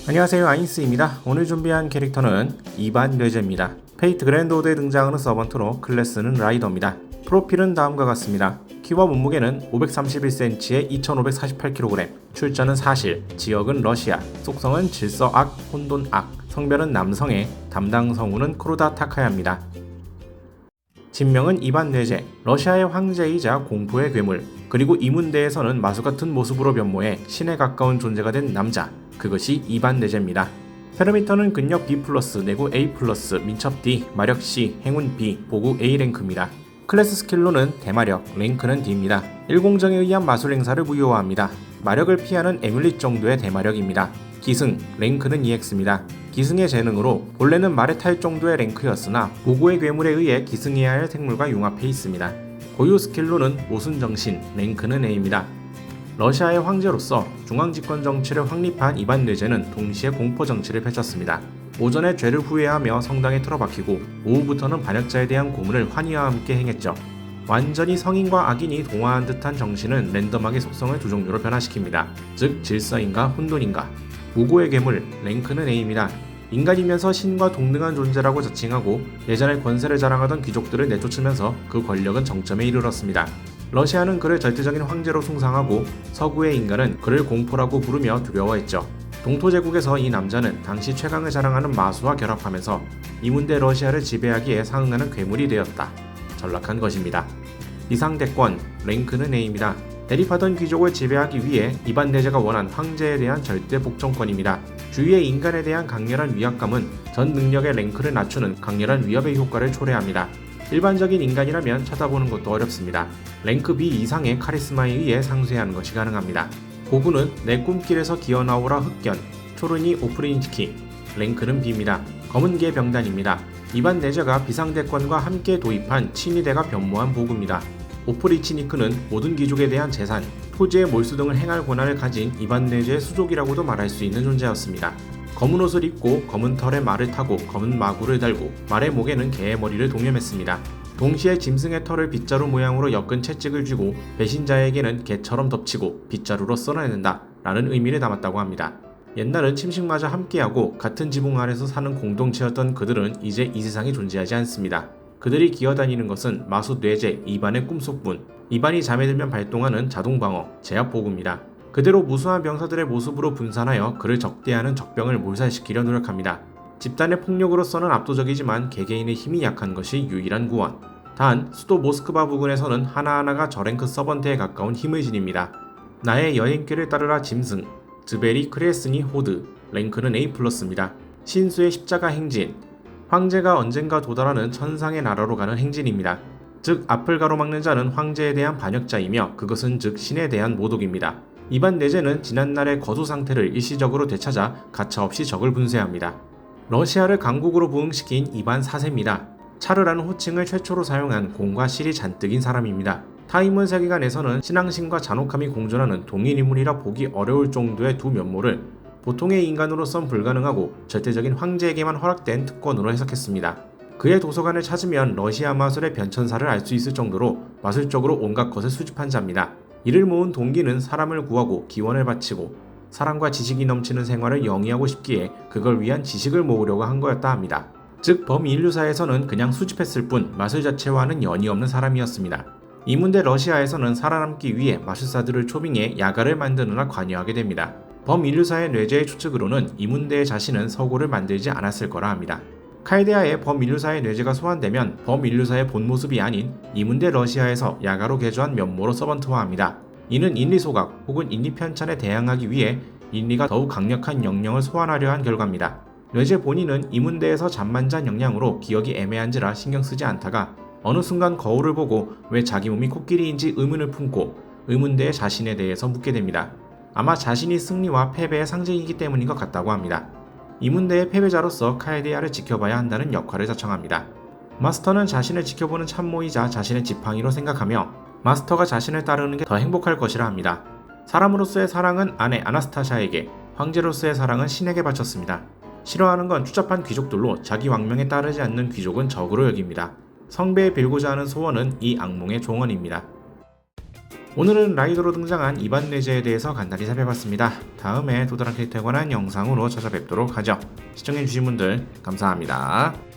안녕하세요, 아인스입니다. 오늘 준비한 캐릭터는 이반 뇌제입니다. 페이트 그랜드오드에 등장하는 서번트로 클래스는 라이더입니다. 프로필은 다음과 같습니다. 키와 몸무게는 531cm에 2548kg, 출전은 사실, 지역은 러시아, 속성은 질서악, 혼돈악, 성별은 남성에, 담당 성우는 크루다 타카야입니다. 진명은 이반 뇌제, 러시아의 황제이자 공포의 괴물, 그리고 이문대에서는 마수같은 모습으로 변모해 신에 가까운 존재가 된 남자, 그것이 이반 뇌제입니다. 페르미터는 근력 B+, 내구 A+, 민첩 D, 마력 C, 행운 B, 보구 A 랭크입니다. 클래스 스킬로는 대마력, 랭크는 D입니다. 일공정에 의한 마술 행사를 무효화합니다. 마력을 피하는 에뮬릿 정도의 대마력입니다. 기승, 랭크는 EX입니다. 기승의 재능으로 본래는 말에 탈 정도의 랭크였으나 보고의 괴물에 의해 기승해야 할 생물과 융합해 있습니다. 고유 스킬로는 모순정신, 랭크는 A입니다. 러시아의 황제로서 중앙집권 정치를 확립한 이반 뇌제는 동시에 공포 정치를 펼쳤습니다. 오전에 죄를 후회하며 성당에 틀어박히고 오후부터는 반역자에 대한 고문을 환희와 함께 행했죠. 완전히 성인과 악인이 동화한 듯한 정신은 랜덤하게 속성을 두 종류로 변화시킵니다. 즉 질서인가 혼돈인가. 보고의 괴물, 랭크는 A입니다. 인간이면서 신과 동등한 존재라고 자칭하고 예전에 권세를 자랑하던 귀족들을 내쫓으면서 그 권력은 정점에 이르렀습니다. 러시아는 그를 절대적인 황제로 숭상하고 서구의 인간은 그를 공포라고 부르며 두려워했죠. 동토제국에서 이 남자는 당시 최강을 자랑하는 마수와 결합하면서 이문대 러시아를 지배하기에 상응하는 괴물이 되었다. 전락한 것입니다. 비상대권, 랭크는 A입니다. 대립하던 귀족을 지배하기 위해 이반 뇌제가 원한 황제에 대한 절대 복종권입니다. 주위의 인간에 대한 강렬한 위압감은 전 능력의 랭크를 낮추는 강렬한 위협의 효과를 초래합니다. 일반적인 인간이라면 쳐다보는 것도 어렵습니다. 랭크 B 이상의 카리스마에 의해 상쇄하는 것이 가능합니다. 고구는 내 꿈길에서 기어나오라 흑견, 초르니 오프리니츠키, 랭크는 B입니다. 검은개 병단입니다. 이반 뇌제가 비상대권과 함께 도입한 친위대가 변모한 보구입니다. 오프리치니크는 모든 귀족에 대한 재산, 토지의 몰수 등을 행할 권한을 가진 이반 뇌제의 수족이라고도 말할 수 있는 존재였습니다. 검은 옷을 입고 검은 털에 말을 타고 검은 마구를 달고 말의 목에는 개의 머리를 동염했습니다. 동시에 짐승의 털을 빗자루 모양으로 엮은 채찍을 쥐고 배신자에게는 개처럼 덮치고 빗자루로 썰어내는다 라는 의미를 담았다고 합니다. 옛날은 침식마저 함께하고 같은 지붕 아래서 사는 공동체였던 그들은 이제 이 세상에 존재하지 않습니다. 그들이 기어다니는 것은 마수 뇌제 이반의 꿈속뿐, 이반이 잠에 들면 발동하는 자동방어, 제압보구입니다. 그대로 무수한 병사들의 모습으로 분산하여 그를 적대하는 적병을 몰살시키려 노력합니다. 집단의 폭력으로서는 압도적이지만 개개인의 힘이 약한 것이 유일한 구원. 단, 수도 모스크바 부근에서는 하나하나가 저랭크 서번트에 가까운 힘을 지닙니다. 나의 여행길을 따르라 짐승, 즈베리 크레스니 호드, 랭크는 A+입니다. 신수의 십자가 행진, 황제가 언젠가 도달하는 천상의 나라로 가는 행진입니다. 즉 앞을 가로막는 자는 황제에 대한 반역자이며 그것은 즉 신에 대한 모독입니다. 이반 뇌제는 지난날의 거수 상태를 일시적으로 되찾아 가차없이 적을 분쇄합니다. 러시아를 강국으로 부흥시킨 이반 4세입니다. 차르라는 호칭을 최초로 사용한 공과 실이 잔뜩인 사람입니다. 타인문 세계관에서는 신앙심과 잔혹함이 공존하는 동일인물이라 보기 어려울 정도의 두 면모를 보통의 인간으로선 불가능하고 절대적인 황제에게만 허락된 특권으로 해석했습니다. 그의 도서관을 찾으면 러시아 마술의 변천사를 알 수 있을 정도로 마술적으로 온갖 것을 수집한 자입니다. 이를 모은 동기는 사람을 구하고 기원을 바치고 사랑과 지식이 넘치는 생활을 영위하고 싶기에 그걸 위한 지식을 모으려고 한 거였다 합니다. 즉 범인류사에서는 그냥 수집했을 뿐 마술 자체와는 연이 없는 사람이었습니다. 이문대 러시아에서는 살아남기 위해 마술사들을 초빙해 야가를 만드느라 관여하게 됩니다. 범인류사의 뇌제의 추측으로는 이문대의 자신은 서고를 만들지 않았을 거라 합니다. 칼데아의 범인류사의 뇌제가 소환되면 범인류사의 본모습이 아닌 이문대 러시아에서 야가로 개조한 면모로 서번트화합니다. 이는 인리소각 혹은 인리편찬에 대항하기 위해 인리가 더욱 강력한 영령을 소환하려 한 결과입니다. 뇌제 본인은 이문대에서 잠만 잔 영향으로 기억이 애매한지라 신경쓰지 않다가 어느 순간 거울을 보고 왜 자기 몸이 코끼리인지 의문을 품고 의문대의 자신에 대해서 묻게 됩니다. 아마 자신이 승리와 패배의 상징이기 때문인 것 같다고 합니다. 이문대의 패배자로서 칼데아를 지켜봐야 한다는 역할을 자청합니다. 마스터는 자신을 지켜보는 참모이자 자신의 지팡이로 생각하며 마스터가 자신을 따르는 게 더 행복할 것이라 합니다. 사람으로서의 사랑은 아내 아나스타샤에게, 황제로서의 사랑은 신에게 바쳤습니다. 싫어하는 건 추잡한 귀족들로 자기 왕명에 따르지 않는 귀족은 적으로 여깁니다. 성배에 빌고자 하는 소원은 이 악몽의 종언입니다. 오늘은 라이더로 등장한 이반 레제에 대해서 간단히 살펴봤습니다. 다음에 또 다른 캐릭터에 관한 영상으로 찾아뵙도록 하죠. 시청해주신 분들 감사합니다.